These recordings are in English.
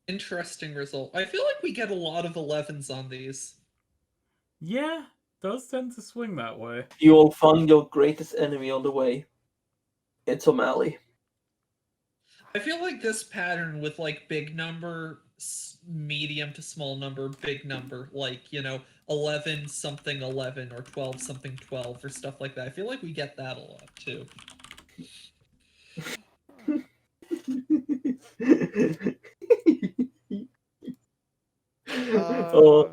Interesting result. I feel like we get a lot of 11s on these. Yeah, does tend to swing that way. You will find your greatest enemy on the way. It's O'Malley. I feel like this pattern with like big number, medium to small number, big number, like, 11 something 11 or 12 something 12 or stuff like that. I feel like we get that a lot too. Oh,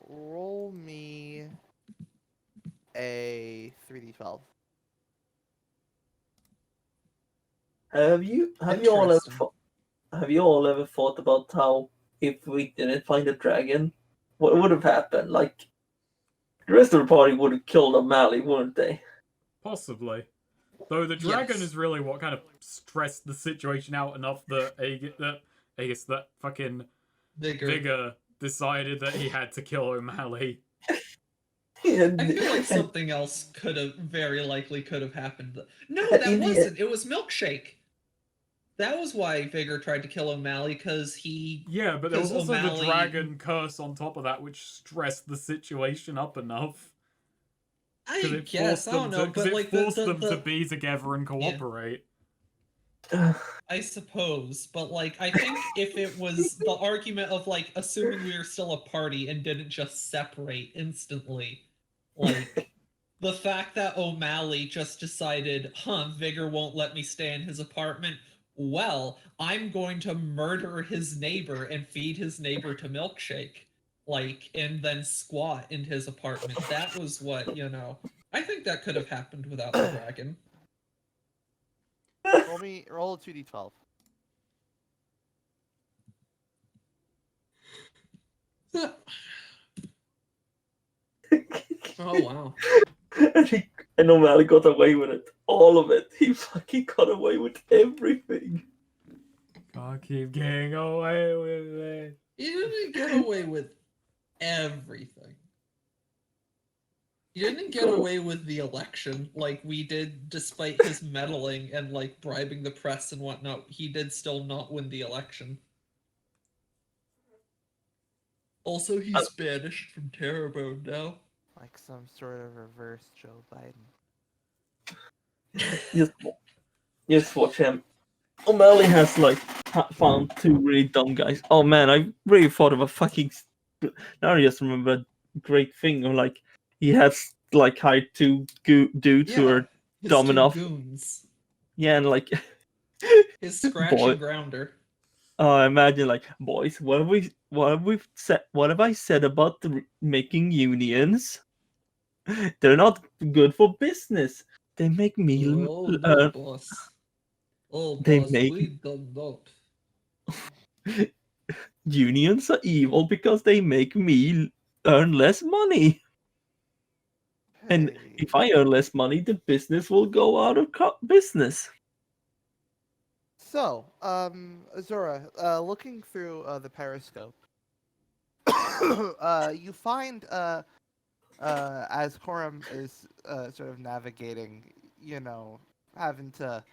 Roll me a 3d12. have you all ever thought about how if we didn't find a dragon, what would have happened? Like the rest of the party would have killed O'Malley, wouldn't they? Possibly. Though the dragon Yes. is really what kind of stressed the situation out enough that that fucking Vigor decided that he had to kill O'Malley. And, I feel like something else very likely could have happened. No, that wasn't. It was Milkshake. That was why Vigor tried to kill O'Malley, because he... Yeah, but there was also the dragon curse on top of that, which stressed the situation up enough. I guess, I don't know, but it forced them to be together and cooperate. Yeah. I suppose, but like, I think if it was the argument of like, assuming we were still a party and didn't just separate instantly, like, the fact that O'Malley just decided, Vigor won't let me stay in his apartment, well, I'm going to murder his neighbor and feed his neighbor to Milkshake. Like, and then squat in his apartment. That was what, I think that could have happened without the dragon. Roll a 2d12. Oh, wow. And O'Malley got away with it. All of it. He fucking got away with everything. I keep getting away with it. He didn't get away with everything. He didn't get away with the election like we did, despite his meddling and like bribing the press and whatnot. He did still not win the election. Also, he's banished from Terrebonne now. Like some sort of reverse Joe Biden. Just watch him. O'Malley has like found two really dumb guys. Oh man, I really thought of a fucking. Now I just remember a great thing. Of like he has like hired two dudes who are dumb enough. Goons. Yeah, and like his scratch and grounder. Oh, imagine like, boys, what have I said about making unions? They're not good for business. They make me boss. We don't know. Unions are evil because they make me earn less money. Hey. And if I earn less money, the business will go out of business. So, Zora, looking through the periscope, you find, as Coram is sort of navigating, having to,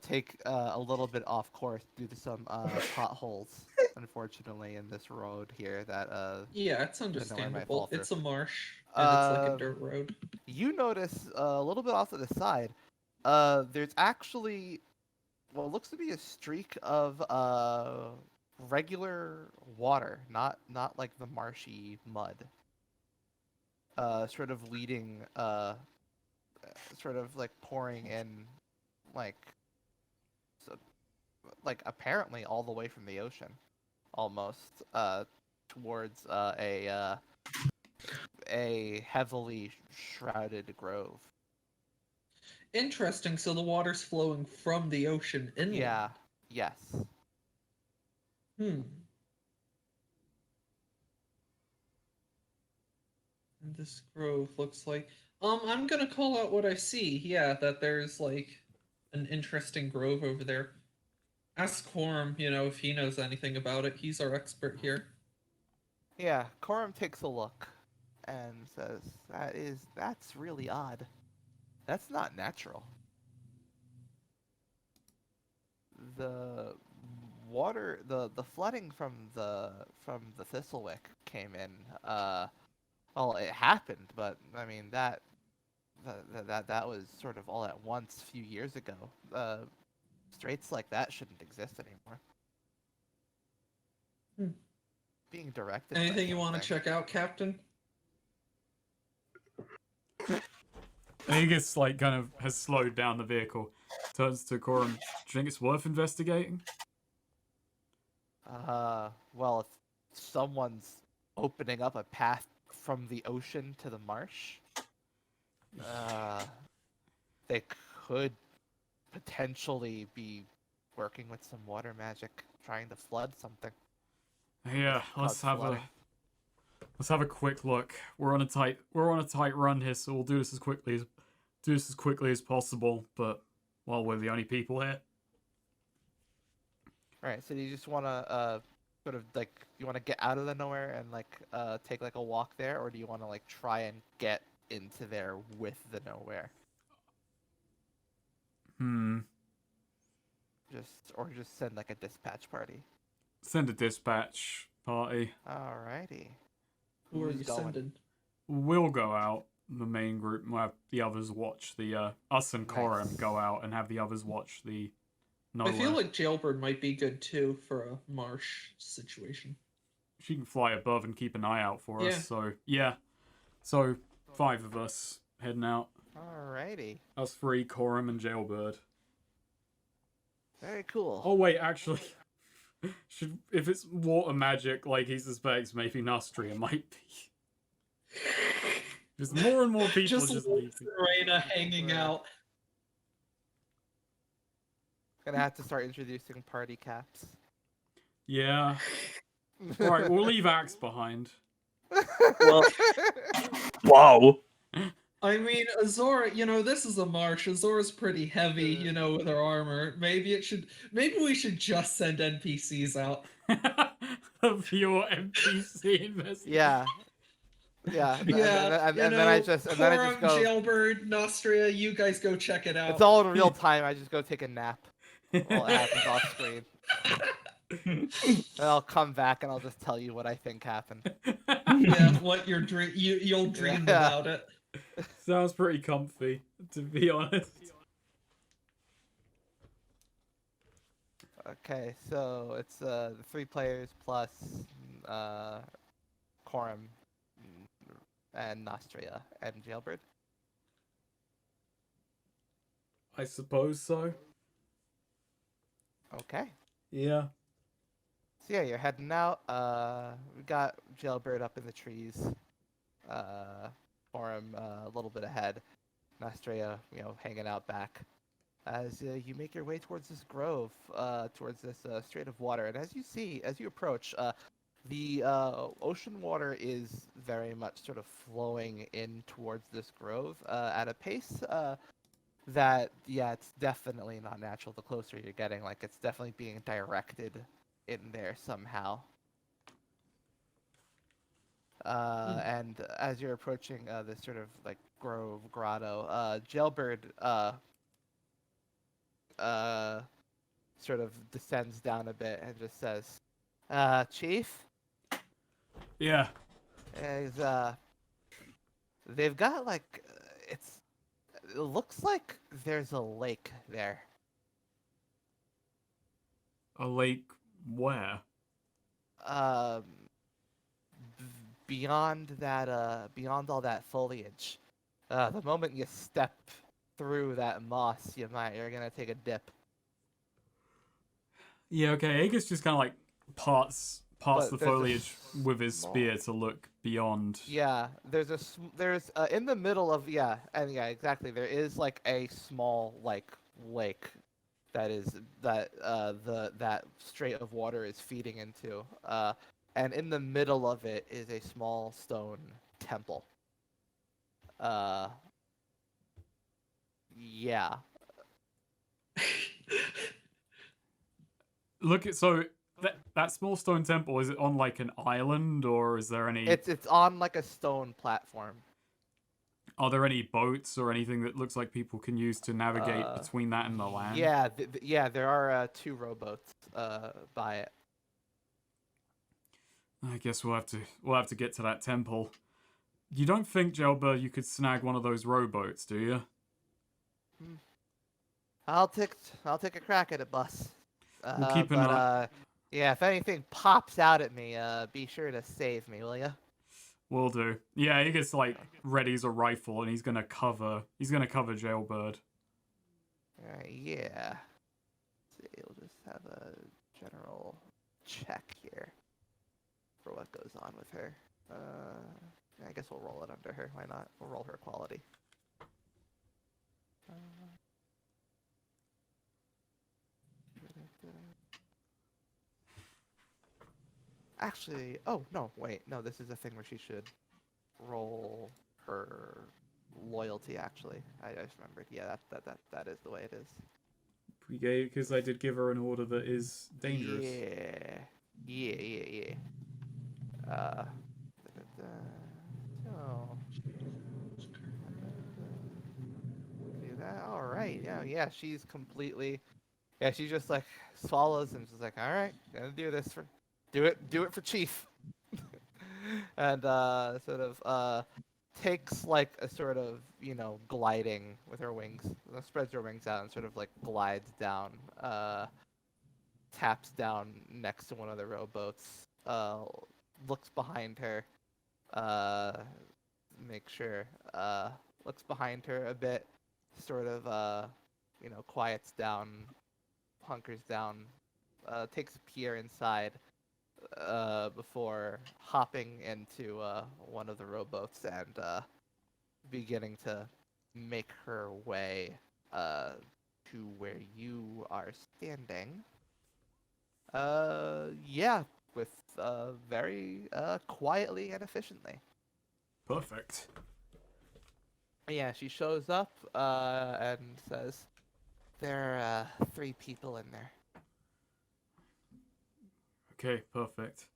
take a little bit off course due to some potholes, unfortunately, in this road here that yeah, it's understandable. It's a marsh, and it's like a dirt road. You notice a little bit off to the side, there's actually what looks to be a streak of regular water, not like the marshy mud. Sort of leading, sort of like pouring in, like apparently all the way from the ocean, almost, towards a heavily shrouded grove. Interesting. So the water's flowing from the ocean inland. Yeah. Yes. And this grove looks like... I'm gonna call out what I see. Yeah, that there's, like, an interesting grove over there. Ask Coram, if he knows anything about it. He's our expert here. Yeah, Coram takes a look and says, that's really odd. That's not natural. The the flooding from the Thistlewick came in. Well, it happened, but I mean that was sort of all at once a few years ago. Straits like that shouldn't exist anymore. Being directed. Anything you want to check out, Captain? Aegis like kind of has slowed down the vehicle. Turns to Corum. Do you think it's worth investigating? Well, if someone's opening up a path from the ocean to the marsh, they could potentially be working with some water magic, trying to flood something. Yeah, let's have a quick look. We're on a tight run here, so we'll do this as quickly as possible. But well, we're the only people here. All right. So do you just want to sort of like you want to get out of the nowhere and like take like a walk there, or do you want to like try and get into there with the nowhere? Just send like a dispatch party. Send a dispatch party. Alrighty. Who are you sending? We'll go out. The main group. We'll have the others watch the. Us and Corum go out and have the others watch the. Nowhere. I feel like Jailbird might be good too for a marsh situation. She can fly above and keep an eye out for us. So yeah. So 5 of us heading out. Alrighty. Us 3, Corum and Jailbird. Very cool. Oh wait, actually. If it's water magic like he suspects, maybe Nostria might be. Just more and more people just leaving. Serena hanging out. Gonna have to start introducing party caps. Yeah. Alright, we'll leave Axe behind. Well, wow. I mean, Azora, this is a marsh. Azora's pretty heavy, with her armor. Maybe we should just send NPCs out. A pure NPC investigation. Yeah. Yeah. And then I just go. Jailbird, Nostria, you guys go check it out. It's all in real time. I just go take a nap while it happens off screen. And I'll come back and I'll just tell you what I think happened. Yeah, what your dream you'll dream about it. Sounds pretty comfy, to be honest. Okay, so it's the 3 players plus Corum and Nostria and Jailbird. I suppose so. Okay. Yeah. So yeah, you're heading out. We got Jailbird up in the trees. Corum a little bit ahead. Nostria, hanging out back. As you make your way towards this grove, towards this strait of water, and as you approach, the ocean water is very much sort of flowing in towards this grove at a pace that, it's definitely not natural. The closer you're getting, like it's definitely being directed in there somehow. And as you're approaching this sort of like grotto, Jailbird sort of descends down a bit and just says, Chief? Yeah. They've got like, it looks like there's a lake there. A lake where? Beyond beyond all that foliage. The moment you step through that moss, you're gonna take a dip. Yeah, okay. Aegis just kind of like parts the foliage with his spear to look beyond. Yeah, there's in the middle of exactly. There is like a small like lake that strait of water is feeding into. And in the middle of it is a small stone temple. Yeah. So that small stone temple, is it on like an island or is there any? It's on like a stone platform. Are there any boats or anything that looks like people can use to navigate between that and the land? Yeah, yeah, there are 2 rowboats by it. I guess we'll have to get to that temple. You don't think, Jelber, you could snag one of those rowboats, do you? I'll take a crack at it, boss. We'll keep an eye. Yeah, if anything pops out at me, be sure to save me, will ya? Will do. Yeah, he gets like readies a rifle and he's gonna cover Jailbird. Yeah. Let's see, we'll just have a general check here for what goes on with her. I guess we'll roll it under her. Why not? We'll roll her quality. Actually, oh no, wait, no, this is a thing where she should roll her loyalty. Actually, I just remembered. Yeah, that is the way it is. Because I did give her an order that is dangerous. Yeah. So do that. All right. Yeah. She's completely. Yeah, she just like swallows and she's like, all right, gonna do this for, do it for Chief, and sort of takes like a sort of gliding with her wings, spreads her wings out and sort of like glides down, taps down next to one of the rowboats, looks behind her, make sure, looks behind her a bit, sort of quiets down, hunkers down, takes a peer inside before hopping into one of the rowboats and beginning to make her way to where you are standing. Yeah, with very quietly and efficiently. Perfect. Yeah, she shows up and says, "There are 3 people in there." Okay, perfect.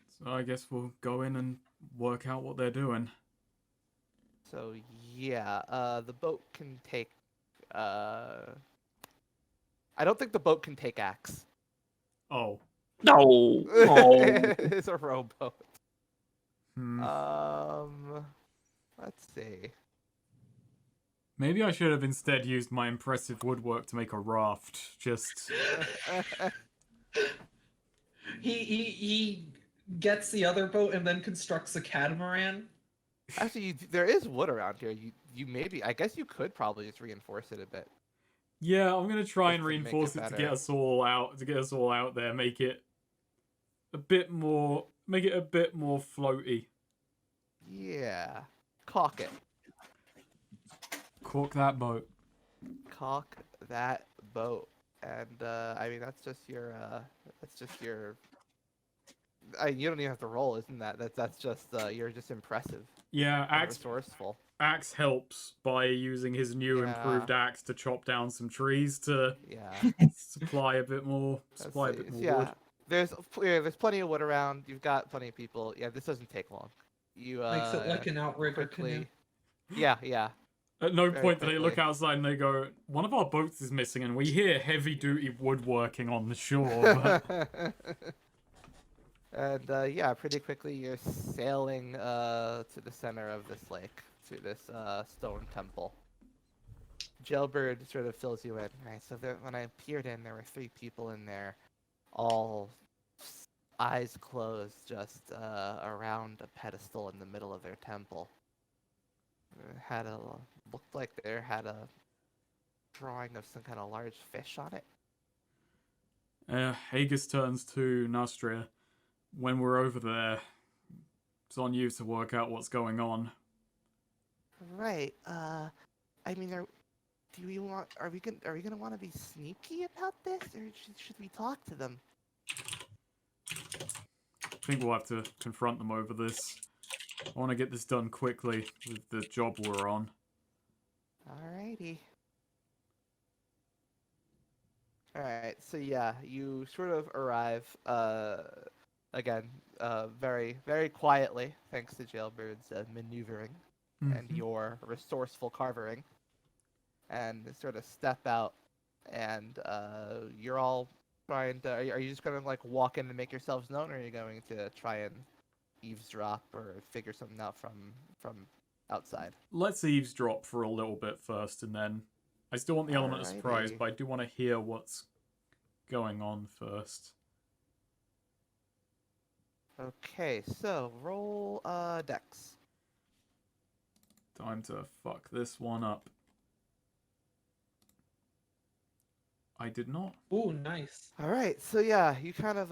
So I guess we'll go in and work out what they're doing. So yeah, the boat can take. I don't think the boat can take axe. Oh. No. Oh. It's a rowboat. Hmm. Let's see. Maybe I should have instead used my impressive woodwork to make a raft. Just. He gets the other boat and then constructs a catamaran. Actually, there is wood around here. You maybe. I guess you could probably just reinforce it a bit. Yeah, I'm gonna try and Just to make reinforce it it to better. get us all out. To get us all out there, make it a bit more. Make it a bit more floaty. Yeah. Caulk it. Cork that boat. Caulk that boat. And I mean that's just your you don't even have to roll, isn't that? That's just you're just impressive. Yeah, And resourceful. Axe helps by using his new Yeah. improved axe to chop down some trees to Yeah. supply a bit more wood. Yeah. There's plenty of wood around. You've got plenty of people. Yeah, this doesn't take long. You Makes it like an outrigger canoe. Yeah. At no Very point do they look quickly. outside and they go, one of our boats is missing, and we hear heavy-duty woodworking on the shore. But... And yeah, pretty quickly you're sailing to the center of this lake, to this stone temple. Jailbird sort of fills you in. Right, so when I peered in, there were 3 people in there, all eyes closed, just around a pedestal in the middle of their temple. Looked like they had a drawing of some kind of large fish on it. Hagus turns to Nastria. When we're over there, it's on you to work out what's going on. Right. I mean, are we gonna want to be sneaky about this, or should we talk to them? I think we'll have to confront them over this. I want to get this done quickly with the job we're on. Alrighty. Alright, so yeah, you sort of arrive again, very, very quietly, thanks to Jailbird's maneuvering and your resourceful carvering, and sort of step out, and you're all trying to. Are you just gonna like walk in and make yourselves known, or are you going to try and eavesdrop or figure something out from outside? Let's eavesdrop for a little bit first, and then I still want the element of surprise, Alrighty. but I do want to hear what's going on first. Okay, so roll dex. Time to fuck this one up. I did not. Ooh, nice. All right, so yeah, you kind of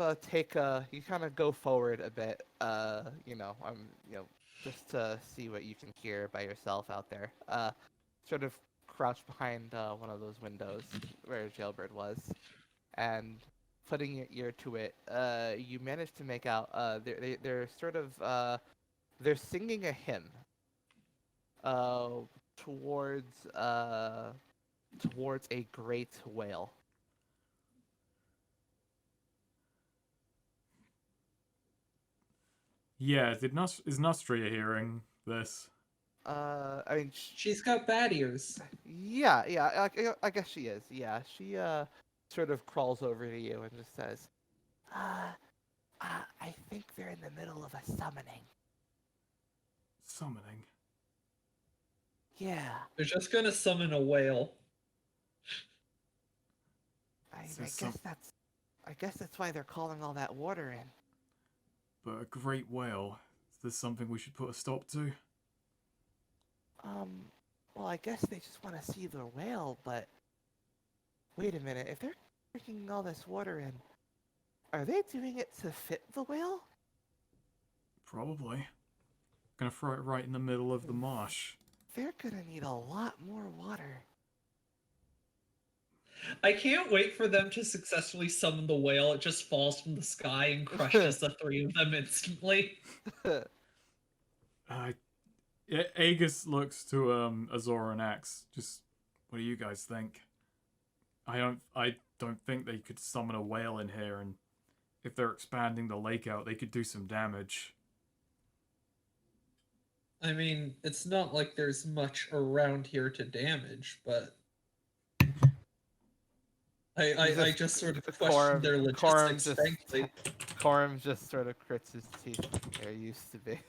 you kind of go forward a bit, just to see what you can hear by yourself out there. Sort of crouch behind one of those windows where Jailbird was, and putting your ear to it, you manage to make out they're sort of they're singing a hymn towards towards a great whale. Yeah, is Nustria hearing this? I mean, She's got bad ears. yeah, I guess she is. Yeah, she sort of crawls over to you and just says, I think they're in the middle of a summoning. Summoning? Yeah, They're just gonna summon a whale. I guess that's why they're calling all that water in. But a great whale. Is this something we should put a stop to? Well, I guess they just want to see the whale, but wait a minute, if they're drinking all this water in, are they doing it to fit the whale? Probably. Gonna throw it right in the middle of the marsh. They're gonna need a lot more water. I can't wait for them to successfully summon the whale. It just falls from the sky and crushes the three of them instantly. Aegis looks to Azora and Axe. Just, what do you guys think? I don't think they could summon a whale in here, and if they're expanding the lake out, they could do some damage. I mean, it's not like there's much around here to damage, but I just sort of question their logistics, frankly. Corum just sort of grits his teeth. There used to be.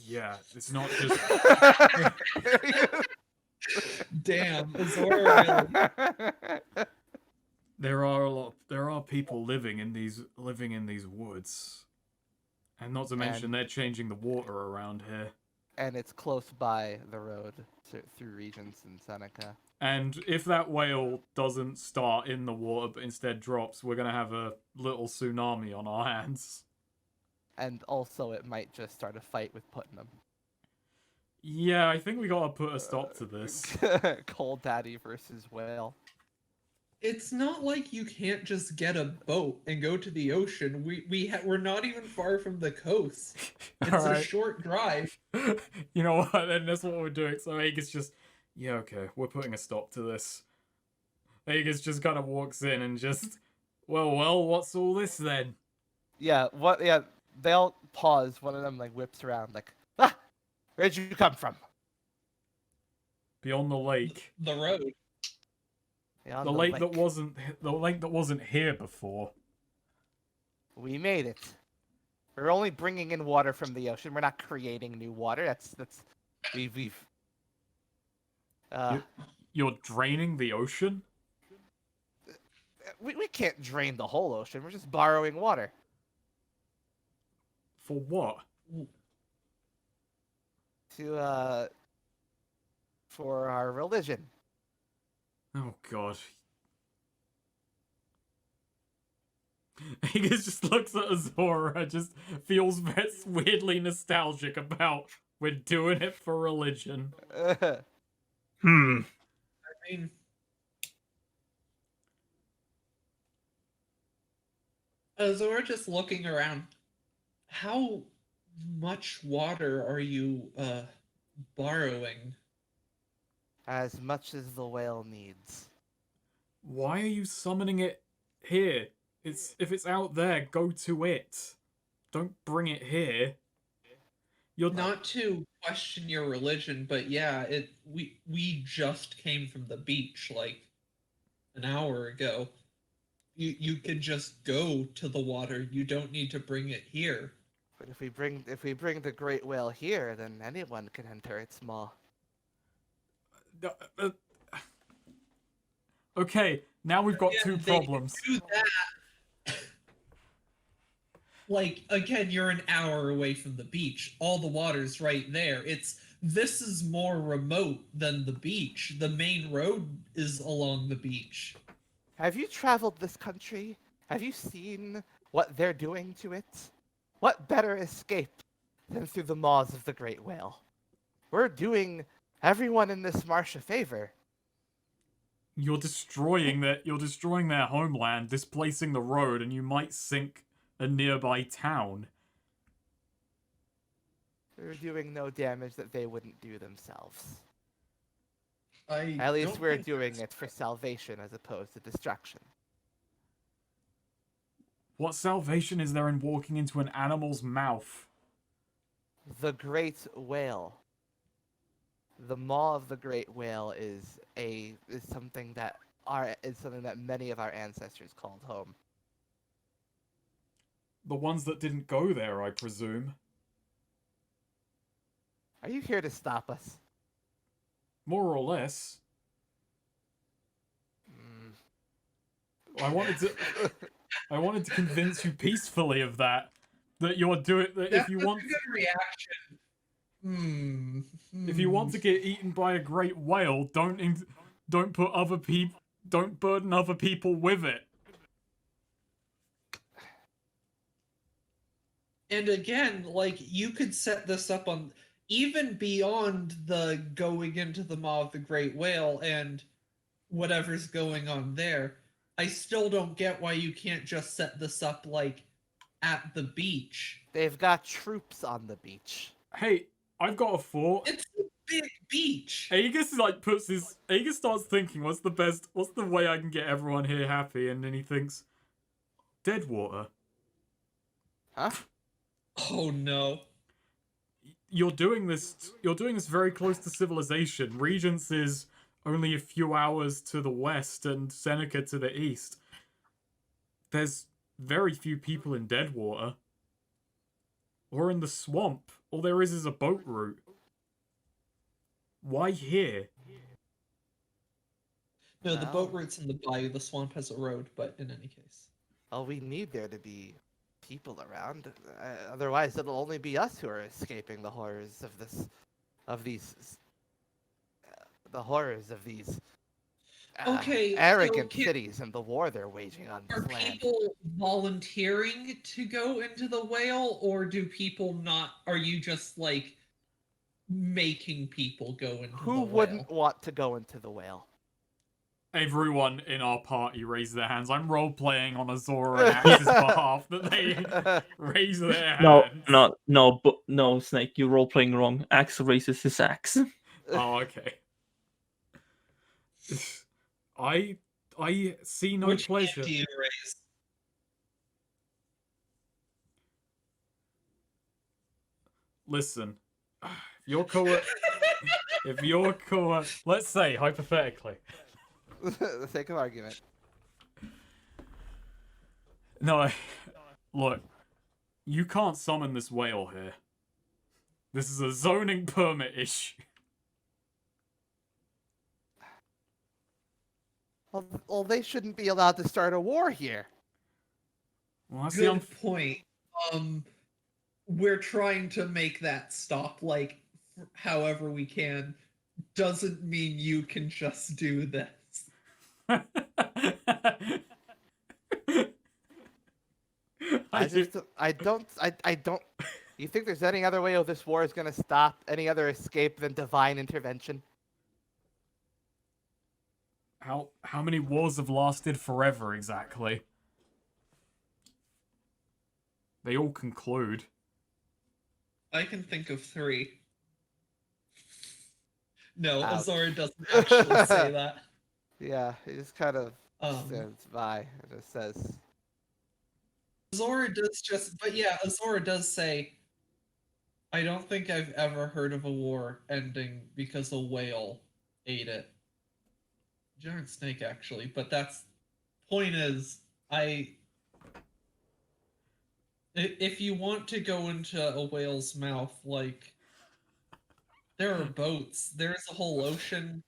Yeah, it's not just... Damn, Azora really... There are people living in these woods. And not to mention they're changing the water around here. And it's close by the road through Regents and Seneca. And if that whale doesn't start in the water but instead drops, we're going to have a little tsunami on our hands. And also it might just start a fight with Putnam. Yeah, I think we got to put a stop to this. Cold Daddy versus whale. It's not like you can't just get a boat and go to the ocean. We're not even far from the coast. It's a short drive. You know what? Then that's what we're doing. So Aegis just, yeah, okay, we're putting a stop to this. Aegis just kind of walks in and just, well, what's all this then? Yeah, they all pause. One of them like whips around, like, where'd you come from? Beyond the lake. The road. The lake that wasn't here before. We made it. We're only bringing in water from the ocean. We're not creating new water. You're draining the ocean? We can't drain the whole ocean. We're just borrowing water. For what? For our religion. Oh god. Aegis just looks at Azora, just feels weirdly nostalgic about we're doing it for religion. I mean, Azora just looking around. How much water are you borrowing? As much as the whale needs. Why are you summoning it here? if it's out there, go to it. Don't bring it here. You're Not to question your religion, but yeah, we just came from the beach like an hour ago. You can just go to the water. You don't need to bring it here. But if we bring the great whale here, then anyone can enter its maw. Okay, now we've got Yeah, two they problems. do that. Like, again, you're an hour away from the beach. All the water's right there. This is more remote than the beach. The main road is along the beach. Have you traveled this country? Have you seen what they're doing to it? What better escape than through the maws of the great whale? We're doing everyone in this marsh a favor. You're destroying their homeland, displacing the road, and you might sink a nearby town. We're doing no damage that they wouldn't do themselves. I At least don't we're think doing that's- it for salvation as opposed to destruction. What salvation is there in walking into an animal's mouth? The great whale. The maw of the great whale is something that many of our ancestors called home. The ones that didn't go there, I presume. Are you here to stop us? More or less. I wanted to convince you peacefully of that. That you're doing that That's if you a want good reaction. if you want to get eaten by a great whale, don't burden other people with it. And again, like, you could set this up on even beyond the going into the maw of the great whale and whatever's going on there. I still don't get why you can't just set this up like at the beach. They've got troops on the beach. Hey, I've got a thought. It's a big beach. Aegis Aegis starts thinking, what's the way I can get everyone here happy? And then he thinks, Deadwater. Huh? Oh no. You're doing this very close to civilization. Regents is only a few hours to the west and Seneca to the east. There's very few people in Deadwater. Or in the swamp. All there is a boat route. Why here? No, the boat Wow. route's in the bayou. The swamp has a road, but in any case. Oh, we need there to be people around. Otherwise, it'll only be us who are escaping the horrors of these Okay, so arrogant cities and the war they're waging on Are this land. people volunteering to go into the whale, or do people not? Are you just like making people go into the Who whale? wouldn't want to go into the whale? Everyone in our party raised their hands. I'm role-playing on Azora and Axe's behalf that they raise their hands. No, Snake, you're role playing wrong. Axe raises his axe. Oh, okay. I see no Which pleasure. hand do you raise? Listen, if you're let's say hypothetically. For the sake of argument. No, look, you can't summon this whale here. This is a zoning permit issue. Well, they shouldn't be allowed to start a war here. Well, that's Good point. We're trying to make that stop, like, however we can. Doesn't mean you can just do this. I don't. You think there's any other way this war is gonna stop? Any other escape than divine intervention? How many wars have lasted forever exactly? They all conclude. I can think of 3. No, Ouch. Azora doesn't actually say that. Yeah, he just kind of Um, stands by and just says, Azora does Azora does say, I don't think I've ever heard of a war ending because a whale ate it. Giant snake, actually, but point is, if you want to go into a whale's mouth, like, there are boats, there's a whole ocean,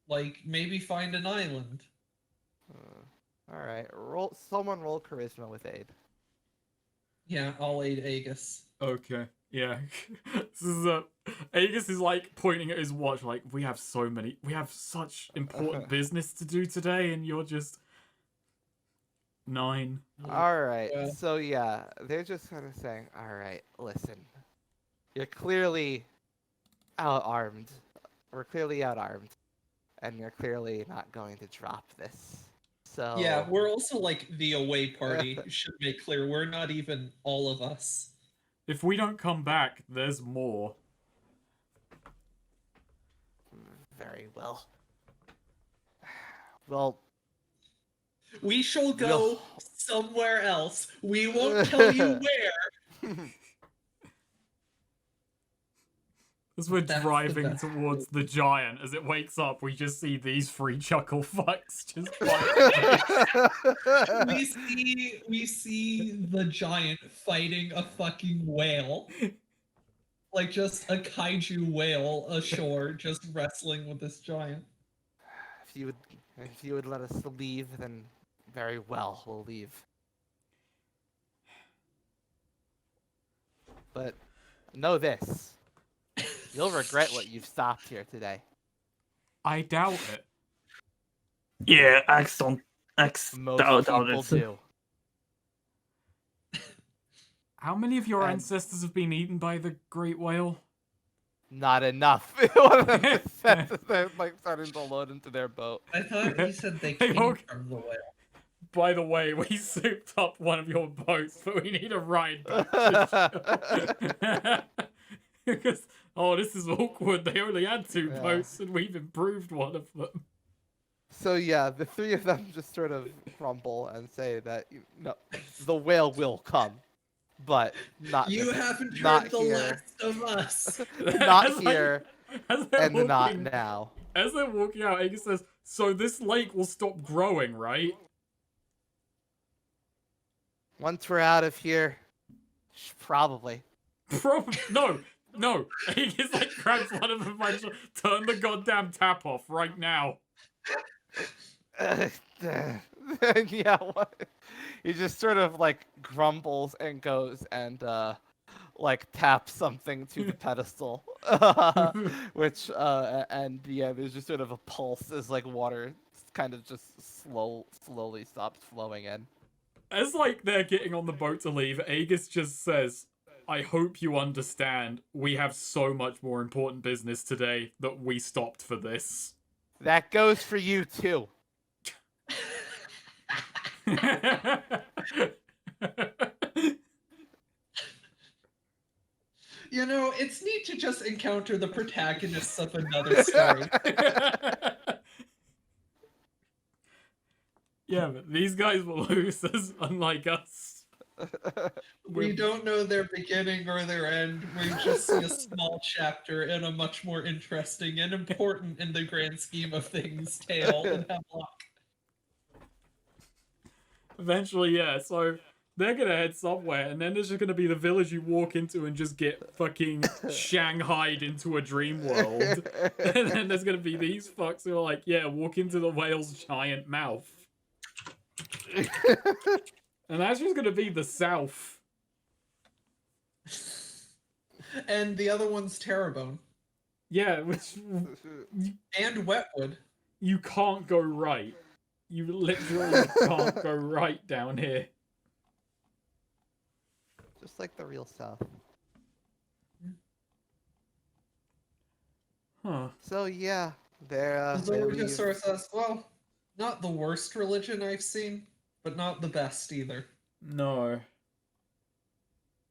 like, maybe find an island. Alright, someone roll charisma with aid. Yeah, I'll aid Aegis. Okay. Yeah. This is Aegis is like pointing at his watch like, we have such important business to do today, and you're just 9. Alright, Yeah. so yeah, they're just kind of saying, alright, listen. You're clearly out-armed. We're clearly out-armed. And you're clearly not going to drop this. So... Yeah, we're also like the away party. Should make clear, we're not even all of us. If we don't come back, there's more. Very well. Well... We shall go somewhere else. We won't tell you where. As we're driving towards the giant, as it wakes up, we just see these 3 chuckle fucks just fighting. we see the giant fighting a fucking whale. Like just a kaiju whale ashore, just wrestling with this giant. If you would let us leave, then very well, we'll leave. But know this. You'll regret what you've stopped here today. I doubt it. Yeah, Most doubt people it. do. How many of your And- ancestors have been eaten by the great whale? Not enough. One of them they're like starting to load into their boat. I thought you said they Hey, came look. from the whale. By the way, we souped up one of your boats, but we need a ride back. Because, this is awkward. They only had 2 boats, and we've improved one of them. So yeah, the 3 of them just sort of crumble and say that the whale will come, but not. You haven't not heard the here. last of us. Not As here, and not now. As they're walking out, Aegis says, so this lake will stop growing, right? Once we're out of here, probably. No. Aegis like grabs one of them by the shoulder. Turn the goddamn tap off right now. Yeah, what? He just sort of like grumbles and goes and like taps something to the pedestal, which and yeah, there's just sort of a pulse as like water kind of just slowly stops flowing in. As like they're getting on the boat to leave, Aegis just says, I hope you understand, we have so much more important business today that we stopped for this. That goes for you too. You know, it's neat to just encounter the protagonists of another story. Yeah, but these guys were losers, unlike us. We don't know their beginning or their end. We just see a small chapter in a much more interesting and important in the grand scheme of things tale in Hemlock. Eventually, yeah, so they're gonna head somewhere, and then there's just gonna be the village you walk into and just get fucking shanghaied into a dream world. And then there's gonna be these fucks who are like, yeah, walk into the whale's giant mouth. And that's just gonna be the south. And the other one's Terrebone. Yeah, which And Wetwood. you can't go right. You literally can't go right down here. Just like the real South. Huh. So yeah, they Zora leave. just sort of says, well, not the worst religion I've seen, but not the best either. No.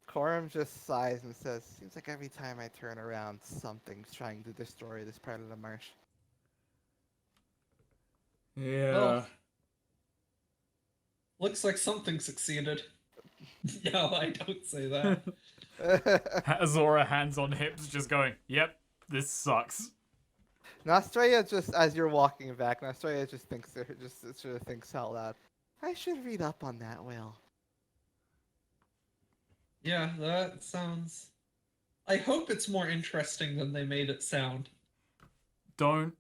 Coram just sighs and says, seems like every time I turn around, something's trying to destroy this part of the marsh. Yeah. Well, looks like something succeeded. No, I don't say that. Azora, hands on hips, just going, "Yep, this sucks." Nostraya just as you're walking back, Nostraya just thinks just sort of thinks out loud. I should read up on that whale. Yeah, that sounds. I hope it's more interesting than they made it sound. Don't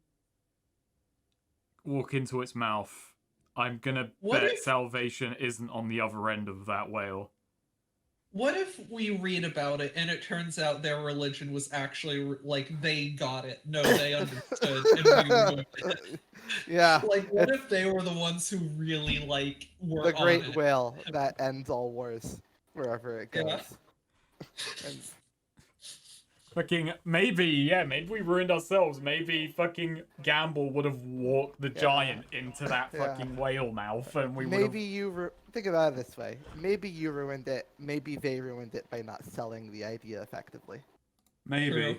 walk into its mouth. I'm gonna What bet if- salvation isn't on the other end of that whale. What if we read about it and it turns out their religion was actually like they got it? No, they understood and we ruined it. Yeah, Like, what if they were the ones who really like were the great on it? whale that ends all wars wherever it goes. Yeah. And Fucking, maybe we ruined ourselves. Maybe fucking Gamble would have walked the giant into that Yeah. fucking whale mouth, and we would maybe you think about it this way. Maybe you ruined it. Maybe they ruined it by not selling the idea effectively. Maybe. True.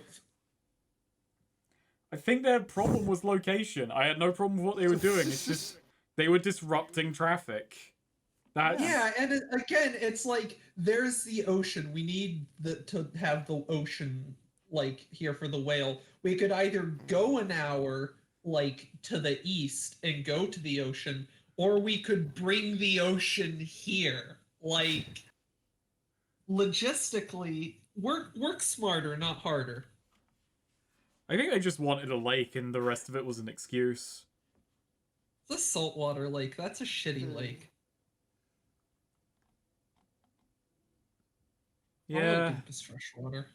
I think their problem was location. I had no problem with what they were doing. It's just they were disrupting traffic. That's... Yeah, and again, it's like there's the ocean. We need to have the ocean like here for the whale. We could either go an hour like to the east and go to the ocean, or we could bring the ocean here. Like logistically, work smarter, not harder. I think they just wanted a lake, and the rest of it was an excuse. It's a saltwater lake. That's a shitty lake. Yeah. It's freshwater.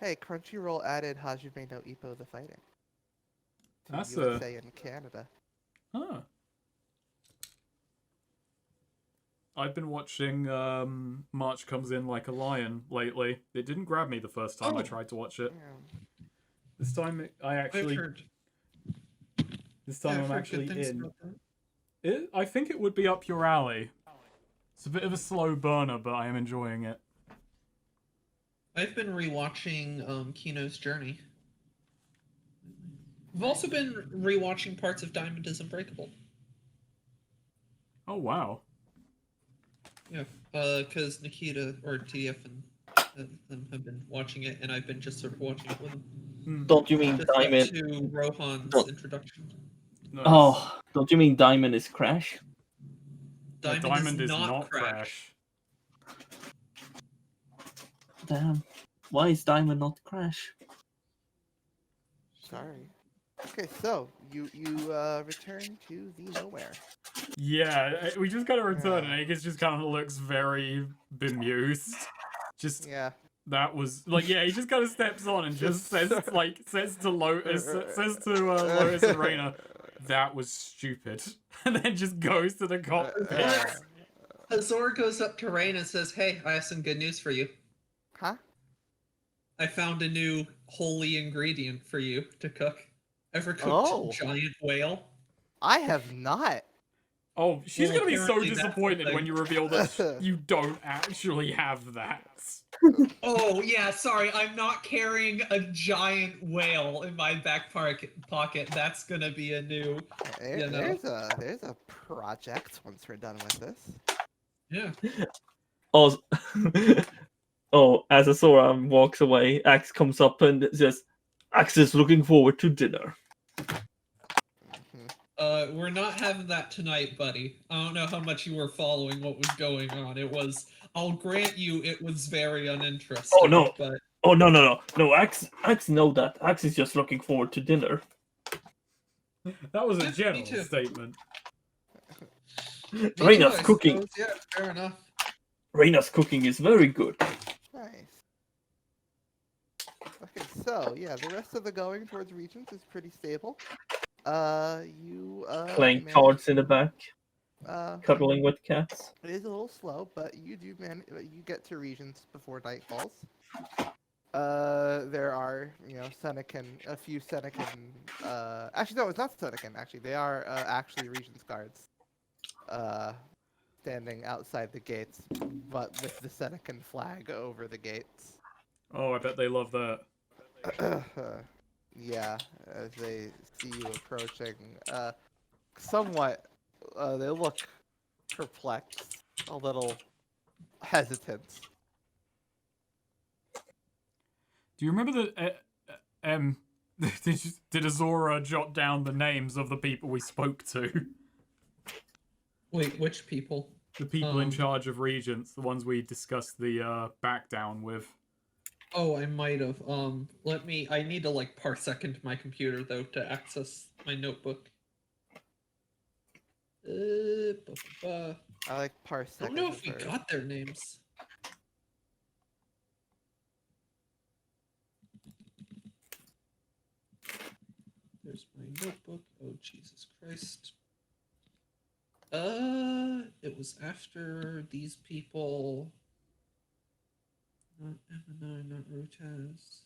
Hey, Crunchyroll added Hajime no Ippo the fighting to That's USA and Canada. Huh. I've been watching March Comes In Like a Lion lately. It didn't grab me the first time I tried to watch it. Yeah. This time I actually... This time I'm actually in. I think it would be up your alley. It's a bit of a slow burner, but I am enjoying it. I've been rewatching Kino's Journey. I've also been rewatching parts of Diamond is Unbreakable. Oh, wow. Yeah, because Nikita or TF and them have been watching it, and I've been just sort of watching it with them. Don't you mean Just up Diamond? to Rohan's Don't- introduction. Nice. Oh, don't you mean Diamond is Crash? Yeah, Diamond is not Crash. Damn. Why is Diamond not Crash? Sorry. Okay, so you return to the nowhere. Yeah, we just kind of return, and Aegis just kind of looks very bemused. Just that was like, yeah, he just kind of steps on and just says to Lotus, Lotus and Reina, that was stupid, and then just goes to the cockpit. Azor goes up to Rain and says, "Hey, I have some good news for you. Huh? I found a new holy ingredient for you to cook. Ever cooked giant whale?" I have not. Oh, she's Well, gonna be so apparently that's disappointed the when thing. you reveal that you don't actually have that. Oh, yeah, sorry, I'm not carrying a giant whale in my back pocket. That's gonna be a new, you know. There's a project once we're done with this. Yeah. Oh, as Azora walks away, Axe comes up and says, Axe is looking forward to dinner. We're not having that tonight, buddy. I don't know how much you were following what was going on. I'll grant you, it was very uninteresting. Oh, no. But Oh, no, Axe know that. Axe is just looking forward to dinner. That was a Yeah, me general too. statement. Reina's I cooking. suppose, yeah, fair enough. Reina's cooking is very good. Nice. Okay, so yeah, the rest of the going towards regions is pretty stable. You Playing manage- cards in the back, Uh, cuddling with cats. It is a little slow, but you do you get to regions before night falls. There are, a few Senecan, actually no, it's not Senecan, actually. They are, actually regions guards. Standing outside the gates, but with the Senecan flag over the gates. Oh, I bet they love that. Yeah, as they see you approaching, somewhat they look perplexed, a little hesitant. Do you remember that? Did Azora jot down the names of the people we spoke to? Wait, which people? The people in charge of Regents, the ones we discussed the back down with. Oh, I might have. I need to like parsec into my computer though to access my notebook. I I like parsec. don't know if we got their names. There's my notebook. Oh, Jesus Christ. It was after these people. Not Eminem, not Rutez.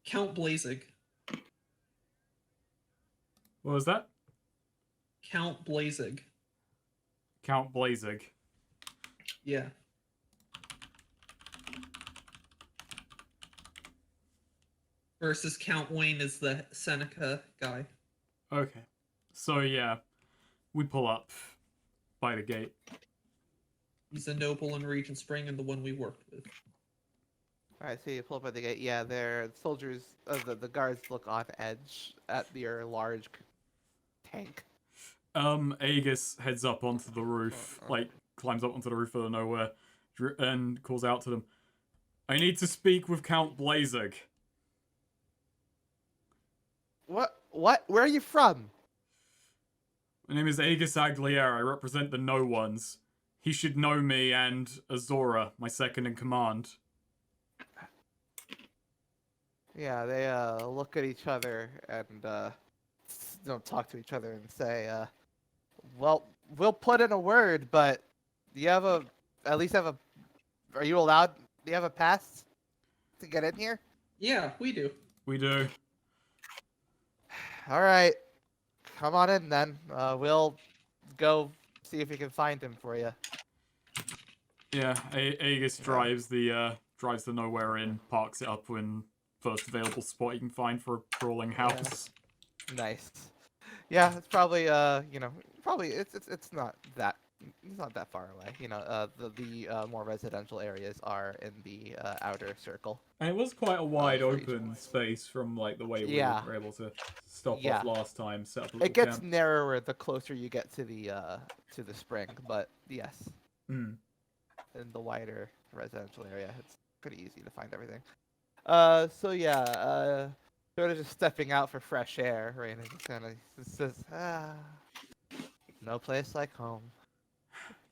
Count Blazig. What was that? Count Blazig. Count Blazig. Yeah. Versus Count Wayne is the Seneca guy. Okay. So yeah, we pull up by the gate. He's a noble in Regent Spring and the one we worked with. Alright, so you pull up at the gate. Yeah, their soldiers, the guards look on edge at your large tank. Aegis heads up onto the roof, like climbs up onto the roof of the nowhere, and calls out to them, "I need to speak with Count Blazig." What? Where are you from? My name is Aegis Agliera. I represent the No Ones. He should know me and Azora, my second in command. Yeah, they look at each other and talk to each other and say, well, we'll put in a word, but do you have are you allowed? Do you have a pass to get in here? Yeah, we do. We do. All right, come on in then. We'll go see if we can find him for you. Yeah, Aegis drives the nowhere in, parks it up in first available spot you can find for a crawling house. Yeah. Nice. Yeah, it's probably probably it's not that far away. The more residential areas are in the outer circle. And it was quite a wide open space from like the way we were able to stop off last time. Set up a little it gets camp. narrower the closer you get to the spring, but yes, in the wider residential area, it's pretty easy to find everything. So yeah, sort of just stepping out for fresh air. Raina just kind of says, no place like home.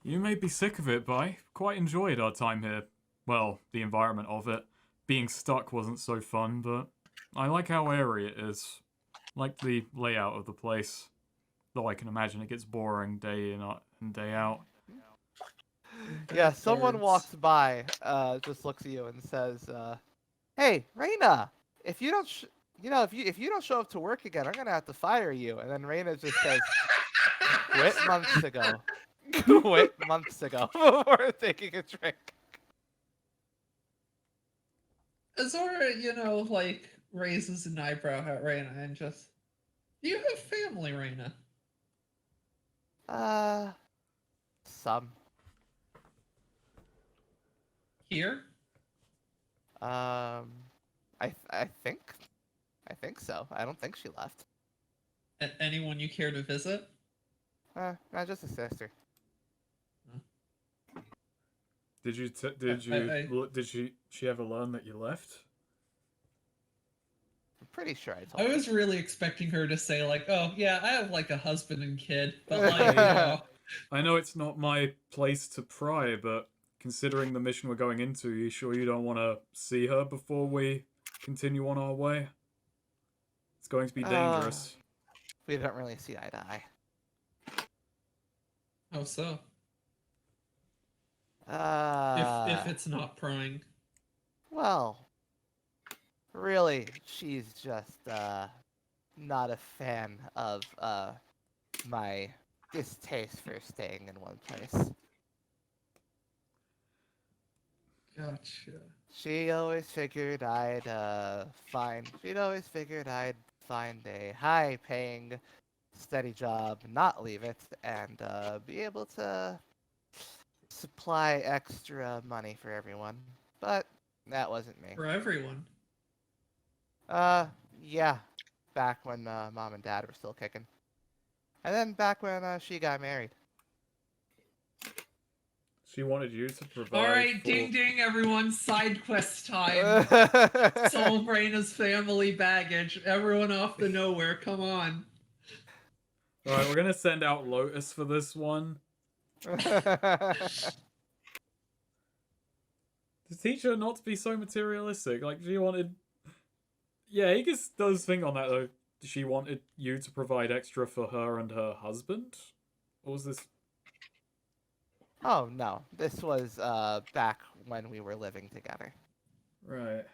You may be sick of it, but I quite enjoyed our time here. Well, the environment of it. Being stuck wasn't so fun, but I like how airy it is. Like the layout of the place. Though I can imagine it gets boring day in and day out. Yeah, someone walks by, just looks at you and says, "Hey, Raina, if you don't, if you don't show up to work again, I'm gonna have to fire you." And then Raina just says, "Quit months ago." Quit months ago before taking a drink. Azora, like raises an eyebrow at Raina and just, "Do you have family, Raina?" Some. Here? I think so. I don't think she left. Anyone you care to visit? Not just a sister. Did she ever learn that you left? I'm pretty sure I told I her. was really expecting her to say like, "Oh yeah, I have like a husband and kid," but like, I know it's not my place to pry, but considering the mission we're going into, you sure you don't want to see her before we continue on our way? It's going to be dangerous. We don't really see eye to eye. How so? If it's not prying. Well, really, she's just not a fan of my distaste for staying in one place. Gotcha. She always figured I'd find a high-paying, steady job, not leave it, and be able to supply extra money for everyone. But that wasn't me. For everyone. Yeah. Back when mom and dad were still kicking. And then back when she got married. She wanted you to provide. All right, for... ding ding, everyone! Side quest time. Solve Raina's family baggage. Everyone off to nowhere. Come on. All right, we're gonna send out Lotus for this one. To teach her not to be so materialistic. Like, she wanted... Yeah, Aegis does think on that, though. She wanted you to provide extra for her and her husband? Or was this... Oh, no. This was back when we were living together. Right.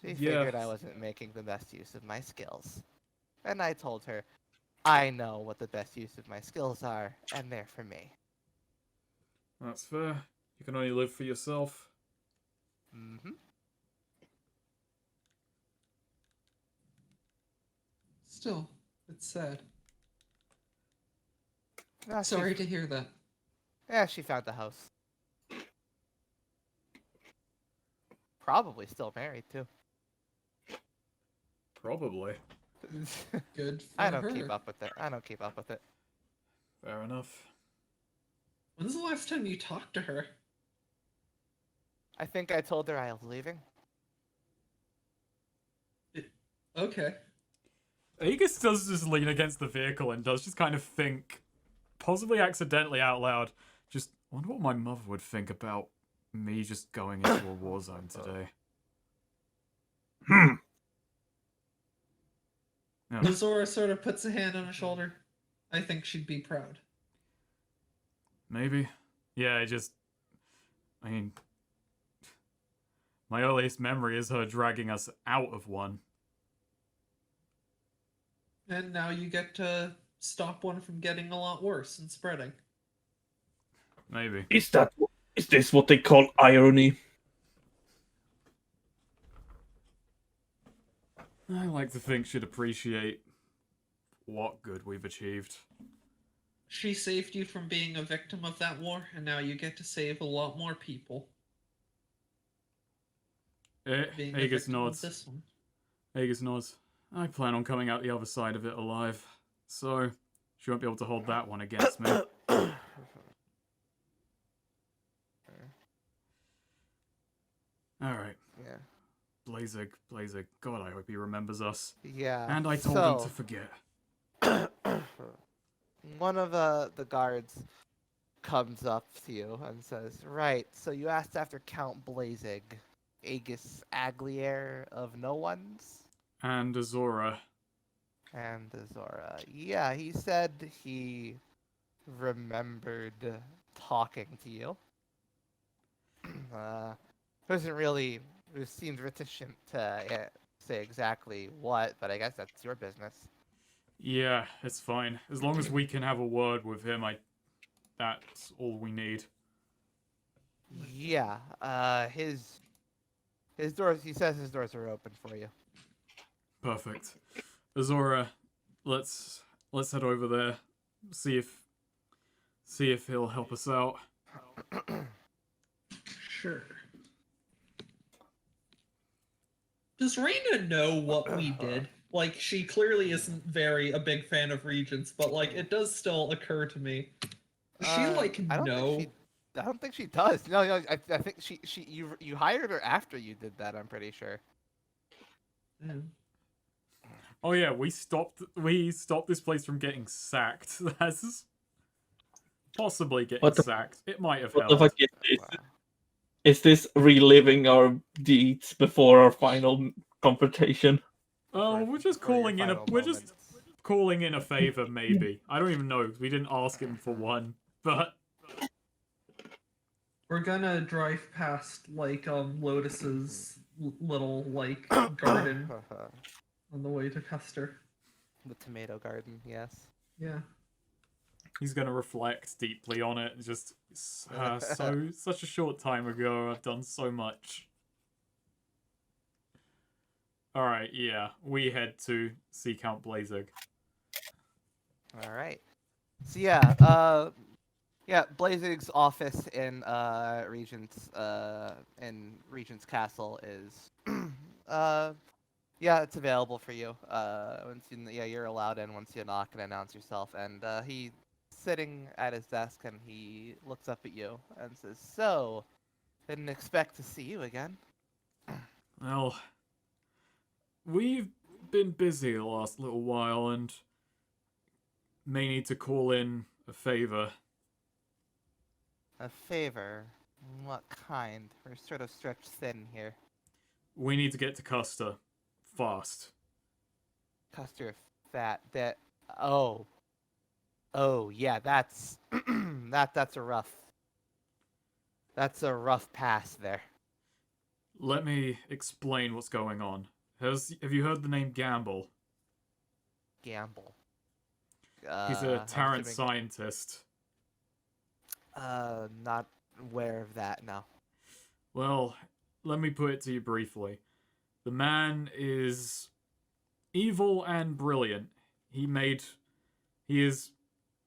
She figured I wasn't making the best use of my skills. And I told her, I know what the best use of my skills are, and they're for me. That's fair. You can only live for yourself. Mm-hmm. Still, it's sad. No, Sorry to hear that. Yeah, she found the house. Probably still married, too. Probably. Good for I don't her. keep up with it. I don't keep up with it. Fair enough. When's the last time you talked to her? I think I told her I was leaving. Okay. Aegis does just lean against the vehicle and does just kind of think, possibly accidentally out loud, just wonder what my mother would think about me just going into a war zone today. No. Zora sort of puts a hand on her shoulder. I think she'd be proud. Maybe. Yeah, I mean, my earliest memory is her dragging us out of one. And now you get to stop one from getting a lot worse and spreading. Maybe. Is this what they call irony? I like to think she'd appreciate what good we've achieved. She saved you from being a victim of that war, and now you get to save a lot more people. Being a Aegis victim of nods. this one. Aegis nods. I plan on coming out the other side of it alive, so she won't be able to hold that one against me. Alright. Yeah. Blazig, God, I hope he remembers us. Yeah. And I told him to forget. One of the guards comes up to you and says, "Right, so you asked after Count Blazig, Aegis Aglier of No Ones?" And Azora. And Azora. Yeah, he said he remembered talking to you. It seemed reticent to say exactly what, but I guess that's your business. Yeah, it's fine. As long as we can have a word with him, that's all we need. Yeah, his doors, he says his doors are open for you. Perfect. Azora, let's head over there. See if he'll help us out. Sure. Does Raina know what we did? Like, she clearly isn't a big fan of Regents, but, like, it does still occur to me. Does she, like, know? I don't think she does. No, I think you hired her after you did that, I'm pretty sure. Mm. Oh yeah, we stopped this place from getting sacked. That's possibly getting sacked. It might have helped. What the fuck is this? Is this reliving our deeds before our final confrontation? Oh, we're just calling in a favor, maybe. I don't even know. We didn't ask him for one, but We're gonna drive past, like, Lotus's little, like, garden on the way to Custer. The tomato garden, yes. Yeah. he's gonna reflect deeply on it. Just such a short time ago, I've done so much. Alright, yeah. We head to see Count Blazig. All right. So yeah, Blazig's office in Regent's Castle is yeah, it's available for you. You're allowed in once you knock and announce yourself. And he's sitting at his desk and he looks up at you and says, "So, didn't expect to see you again." Well, we've been busy the last little while and may need to call in a favor. A favor? What kind? We're sort of stretched thin here. We need to get to Custer. Fast. Custer fat. Oh. Oh, yeah, that's that's a rough. That's a rough pass there. Let me explain what's going on. Have you heard the name Gamble? Gamble. He's a I'm Tarrant assuming- scientist. Not aware of that, no. Well, let me put it to you briefly. The man is evil and brilliant. He is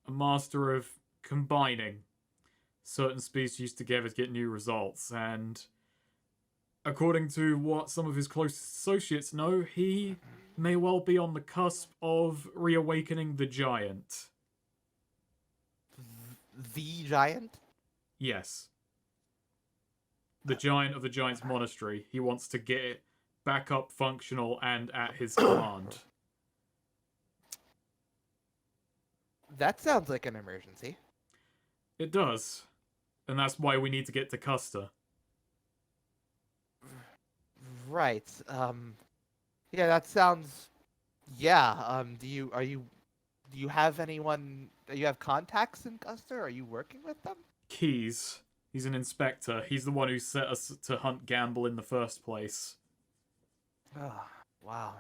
a master of combining certain species together to get new results, and according to what some of his closest associates know, he may well be on the cusp of reawakening the giant. The giant? Yes. The giant of the Giant's Monastery. He wants to get it back up functional and at his command. That sounds like an emergency. It does. And that's why we need to get to Custer. Right. Yeah, that sounds. Yeah. Do you have anyone? Do you have contacts in Custer? Are you working with them? Keys. He's an inspector. He's the one who set us to hunt Gamble in the first place. Oh, wow.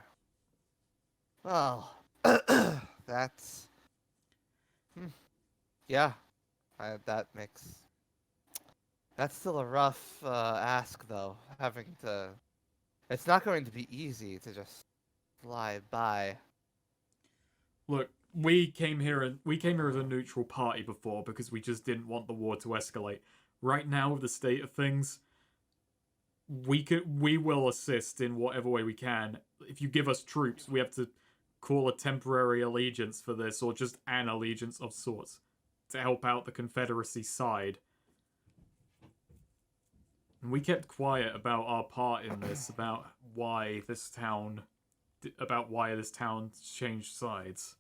Well, that's. Yeah, that makes. That's still a rough ask, though. Having to. It's not going to be easy to just fly by. Look, we came here as a neutral party before because we just didn't want the war to escalate. Right now, with the state of things, we will assist in whatever way we can. If you give us troops, we have to call a temporary allegiance for this, or just an allegiance of sorts, to help out the Confederacy side. And we kept quiet about our part in this, about why this town changed sides.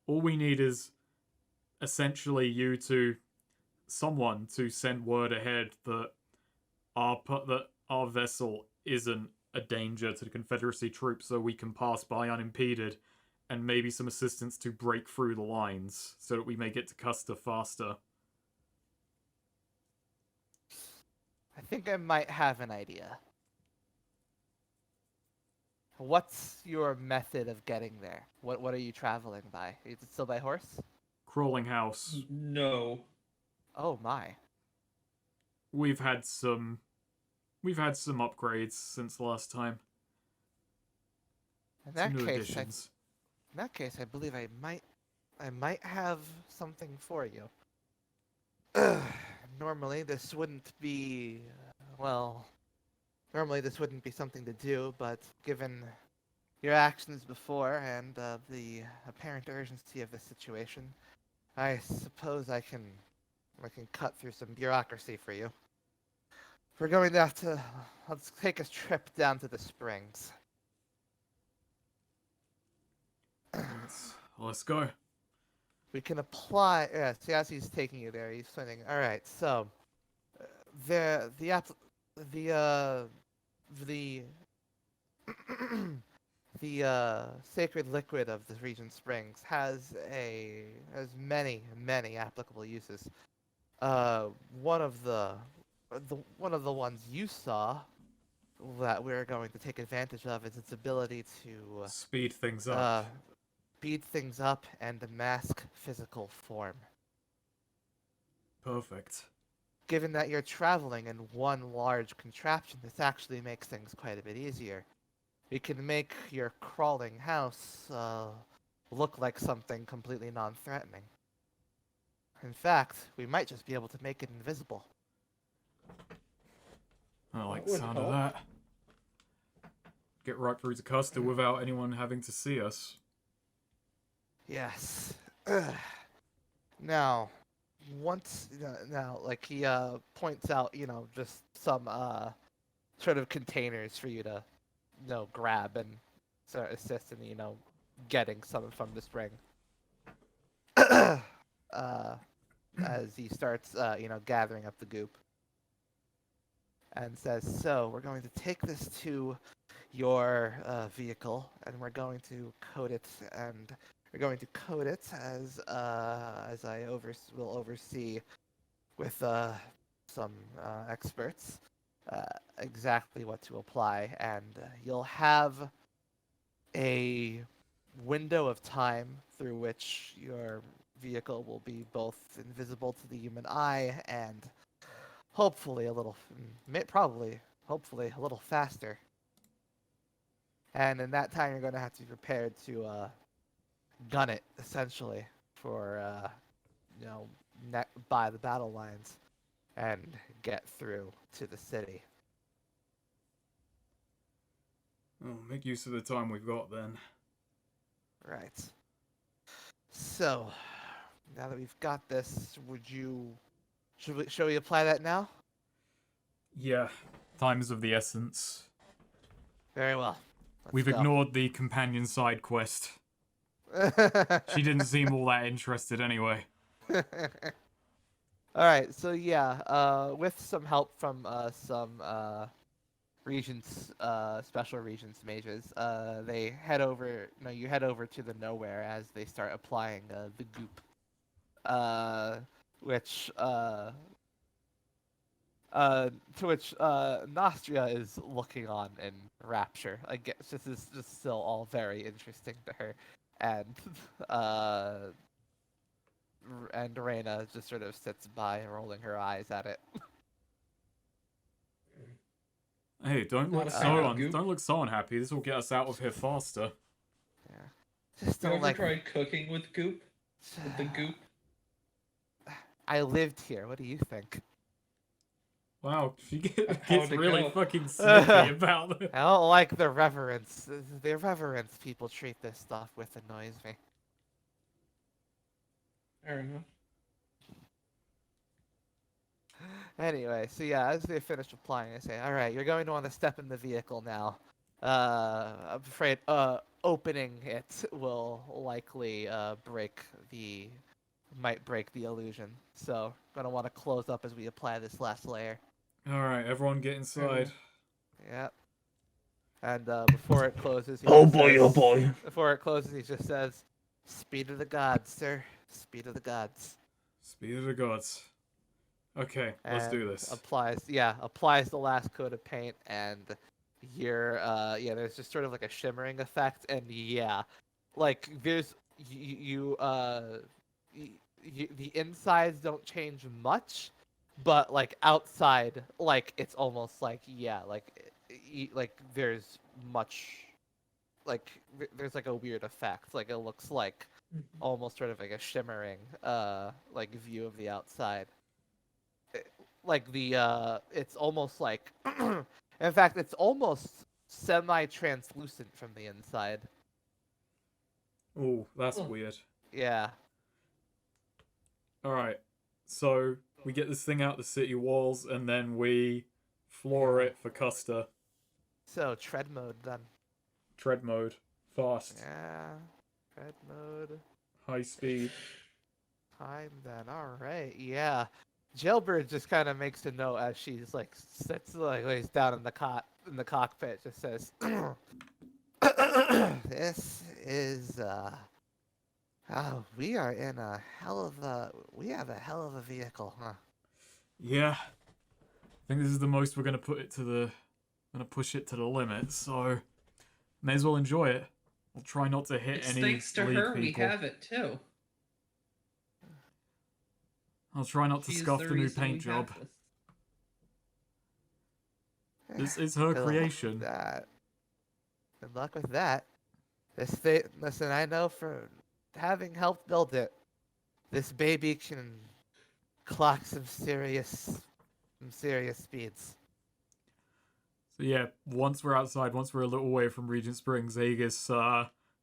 All we need is essentially someone to send word ahead that our vessel isn't a danger to the Confederacy troops, so we can pass by unimpeded, and maybe some assistance to break through the lines so that we may get to Custer faster. I think I might have an idea. What's your method of getting there? What are you traveling by? Is it still by horse? Crawling house. No. Oh my. We've had some upgrades since last time. In Some that new case, additions. I believe I might have something for you. Normally this wouldn't be normally this wouldn't be something to do, but given your actions before and the apparent urgency of the situation, I suppose I can cut through some bureaucracy for you. We're going to have to let's take a trip down to the springs. Let's go. We can apply. Yeah, see, as he's taking you there, he's saying, "All right, so the the sacred liquid of the region springs has many applicable uses. One of the ones you saw that we're going to take advantage of is its ability to Speed things up. speed things up and mask physical form. Perfect. given that you're traveling in one large contraption, this actually makes things quite a bit easier. We can make your crawling house look like something completely non-threatening. In fact, we might just be able to make it invisible. I like That the would sound of help. that. Get right through to Custer without anyone having to see us. Yes. Now, like he points out, just some sort of containers for you to, grab and sort of assist in, getting some from the spring. As he starts, gathering up the goop, and says, "So we're going to take this to your vehicle, and we're going to coat it, and we're going to coat it as I will oversee with some experts exactly what to apply, and you'll have a window of time through which your vehicle will be both invisible to the human eye and hopefully hopefully a little faster. And in that time, you're going to have to be prepared to gun it, essentially, for, by the battle lines and get through to the city." Oh, make use of the time we've got then. Right. So, now that we've got this, shall we apply that now? Yeah, time is of the essence. Very well. We've ignored the companion side quest. She didn't seem all that interested anyway. Alright, so yeah, with some help from some special regents mages, they head over, you head over to the nowhere as they start applying the goop. Which to which Nostria is looking on in rapture. I guess this is just still all very interesting to her, and and Reina just sort of sits by, rolling her eyes at it. Hey, don't Not look a fan of goop. don't look so unhappy. This will get us out of here faster. Yeah, just You don't ever like. tried cooking with goop? With the goop? I lived here. What do you think? Wow, she How'd gets it really go? fucking snippy about it. I don't like the reverence. The irreverence people treat this stuff with annoys me. Fair enough. Anyway, so yeah, as they finish applying, I say, "All right, you're going to want to step in the vehicle now. I'm afraid opening it will likely might break the illusion. So gonna want to close up as we apply this last layer." Alright, everyone get inside. Yeah. And before it closes, Oh boy, Before it closes, he just says, "Speed of the gods, sir. Speed of the gods." Speed of the gods. Okay, let's do this. Applies the last coat of paint, and there's just sort of like a shimmering effect, and like there's the insides don't change much, but like outside, like it's almost like like there's much, like there's like a weird effect, like it looks like almost sort of like a shimmering like view of the outside. Like it's almost like in fact it's almost semi-translucent from the inside. Oh, that's weird. Yeah. Alright, so we get this thing out the city walls and then we floor it for Custer. So tread mode then. Tread mode. Fast. Yeah. Tread mode. High speed. Time then. Alright, yeah. Jailbird just kind of makes a note as she's like lays down in the cockpit, just says, "This is we are in we have a hell of a vehicle, huh?" Yeah. I think this is the most we're gonna push it to the limit, so may as well enjoy it. We'll try not to hit It's any thanks to lead her people. we have it too. I'll try not to She's scuff the the new reason paint we have job. this. This is her Good luck with creation. that. Good luck with that. Listen, I know for having helped build it, this baby can clock some serious speeds. So yeah, once we're outside, once we're a little way from Regent Springs, Aegis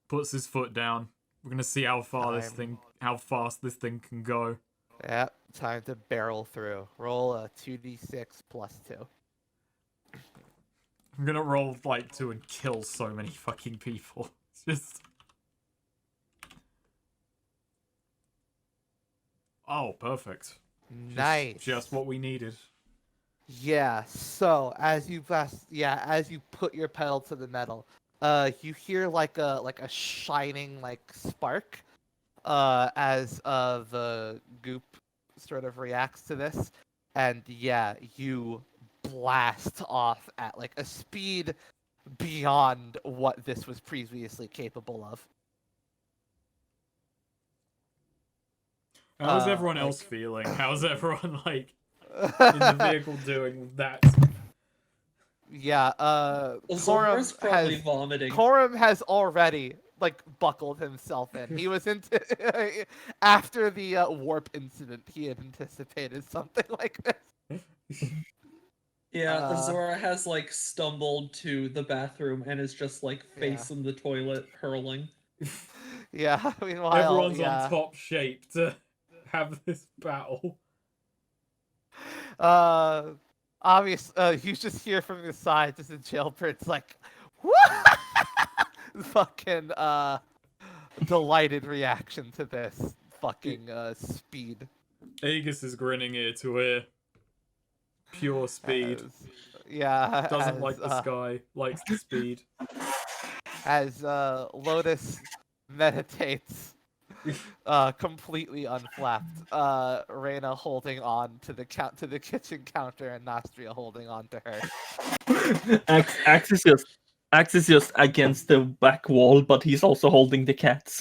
puts his foot down. We're gonna see how fast this thing can go. Yeah, time to barrel through. Roll a 2d6 plus 2. I'm gonna roll like 2 and kill so many fucking people. It's just. Oh, perfect. Nice. Just what we needed. Yeah. So as you put your pedal to the metal, you hear like a shining like spark, as the goop sort of reacts to this, and yeah, you blast off at like a speed beyond what this was previously capable of. How's everyone like- else feeling? How's everyone like in the vehicle doing that? Yeah, Zora's probably vomiting. Corum has already like buckled himself in. He was into after the warp incident. He had anticipated something like this. Yeah, Zora has like stumbled to the bathroom and is just like face in the toilet hurling. Yeah, meanwhile, Everyone's on top shape to have this battle. You just hear from the side, just a jailbird's like, what? Fucking delighted reaction to this fucking speed. Aegis is grinning ear to ear. Pure speed. Doesn't like the sky, likes the speed. As Lotus meditates, completely unflapped. Reyna holding on to the kitchen counter, and Nostria holding on to her. Axe is just against the back wall, but he's also holding the cats.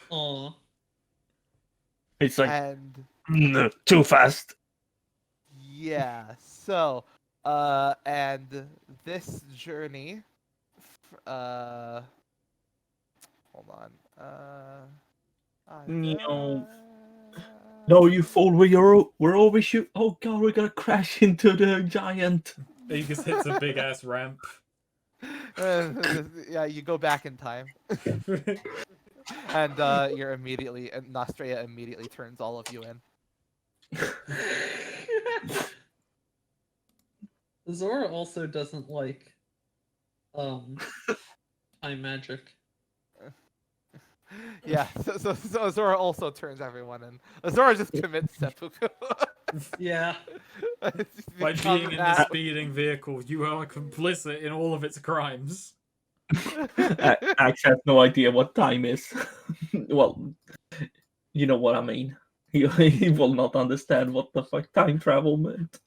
Aww. It's like and too fast. yeah, so and this journey, hold on, No, you fool! We're overshoot. Oh god, we're gonna crash into the giant. Aegis hits a big ass ramp. yeah, you go back in time, and Nostria immediately turns all of you in. Zora also doesn't like time magic. Yeah, so Zora also turns everyone in. Zora just commits seppuku. Yeah. By being in this speeding vehicle, you are complicit in all of its crimes. Axe has no idea what time is. Well, you know what I mean. He will not understand what the fuck time travel meant.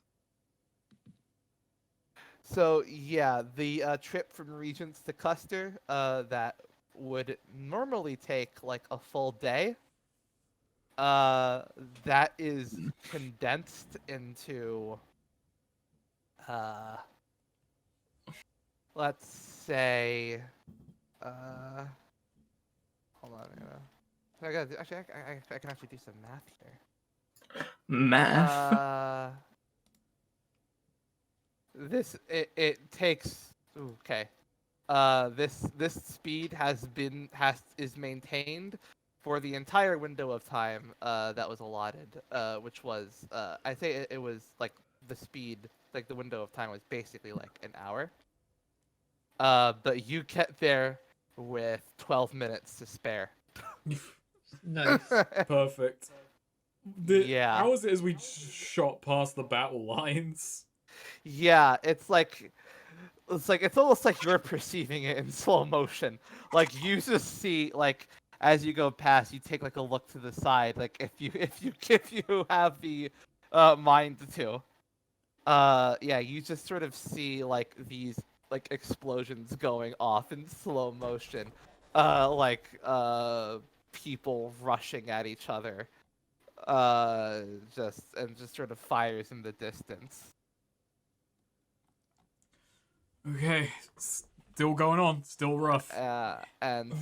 So yeah, the trip from Regents to Custer, that would normally take like a full day. That is condensed into, let's say, hold on, I can actually do some math here. Math. It takes, okay. This speed is maintained for the entire window of time that was allotted, which was I say it was like the speed, like the window of time was basically like an hour. But you get there with 12 minutes to spare. Nice. Perfect. Yeah. How was it as we shot past the battle lines? Yeah, it's almost like you're perceiving it in slow motion. Like you just see, like, as you go past, you take like a look to the side, like if you have the mind to. Yeah, you just sort of see like these like explosions going off in slow motion. Like people rushing at each other. just sort of fires in the distance. Okay, still going on, still rough. And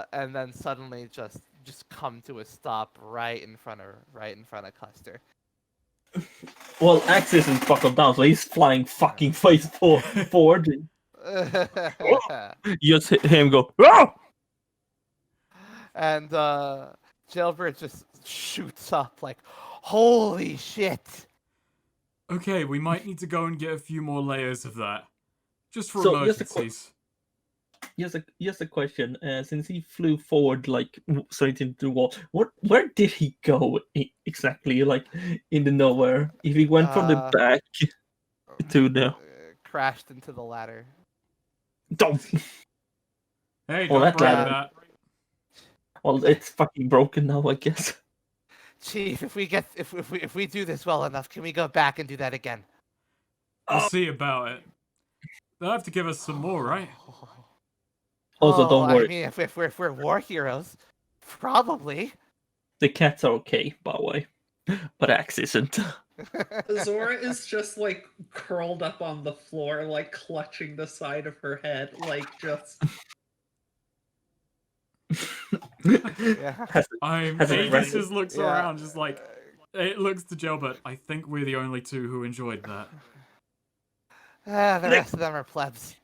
then suddenly just come to a stop right in front of Custer. Well, Axe isn't buckled down, so he's flying fucking face forward. You just hear him go, "Ah!" And Jailbird just shoots up like, holy shit! Okay, we might need to go and get a few more layers of that. Just for So, just a emergencies. Here's a question. Since he flew forward, like straight into the wall, where did he go exactly? Like in the nowhere? If he went from the back to the crashed into the ladder. don't. Hey, Well, don't that break ladder. that. Well, it's fucking broken now, I guess. Chief, if we do this well enough, can we go back and do that again? We'll see about it. They'll have to give us some more, right? Also, don't worry. I mean, if we're war heroes, probably. The cats are okay, by the way, but Axe isn't. Zora is just like curled up on the floor, like clutching the side of her head, like just. Yeah. Aegis just looks Yeah. around, just like it looks to Gilbert. I think we're the only two who enjoyed that. The rest of them are plebs.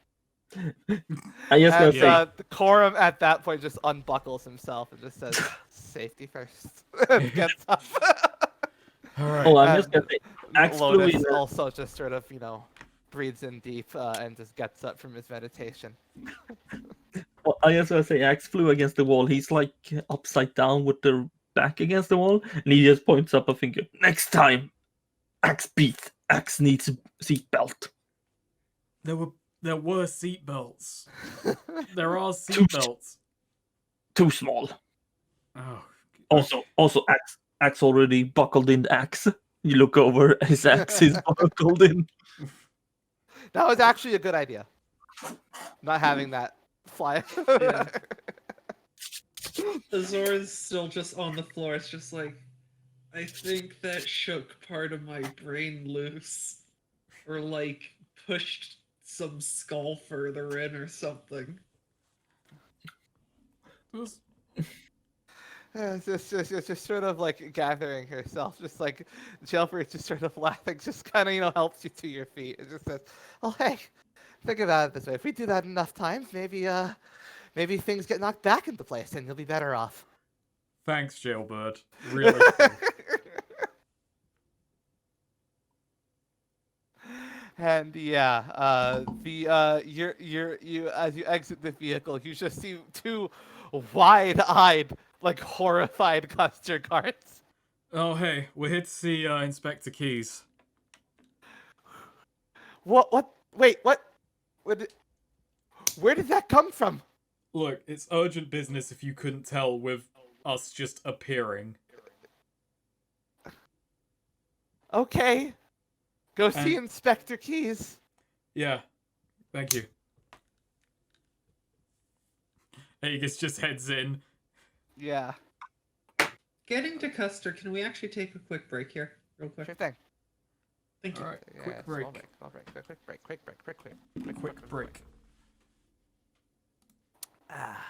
I just gonna say, The Corum at that point just unbuckles himself and just says, "Safety first." And gets up. All right. oh, I'm just gonna say, Axe flew Lotus in. also just sort of, breathes in deep and just gets up from his meditation. Well, I just gonna say, Axe flew against the wall. He's like upside down with the back against the wall, and he just points up a finger. Next time, Axe beat. Axe needs a seatbelt. There were seatbelts. There are seatbelts. Too small. Oh. Also, Axe already buckled in the axe. You look over, his axe is buckled in. That was actually a good idea. Not having that fly. Yeah. Zora's still just on the floor. It's just like, I think that shook part of my brain loose. Or like pushed some skull further in or something. It's just sort of like gathering herself, just like Jailbird just sort of laughing, just kind of helps you to your feet. It just says, "Oh hey, think about it this way: if we do that enough times, maybe things get knocked back into place, and you'll be better off." Thanks, Jailbird. Really. And you as you exit the vehicle, you just see two wide-eyed, like horrified Custer guards. Oh hey, we're here to see Inspector Keys. What? Wait, what? Where did that come from? Look, it's urgent business if you couldn't tell with us just appearing. Okay. Go see Inspector Keys. Yeah. Thank you. Aegis just heads in. Yeah. Getting to Custer, can we actually take a quick break here? Real quick. Sure thing. Thank you. Alright, Yeah, quick break. Quick break. Quick break. Ah.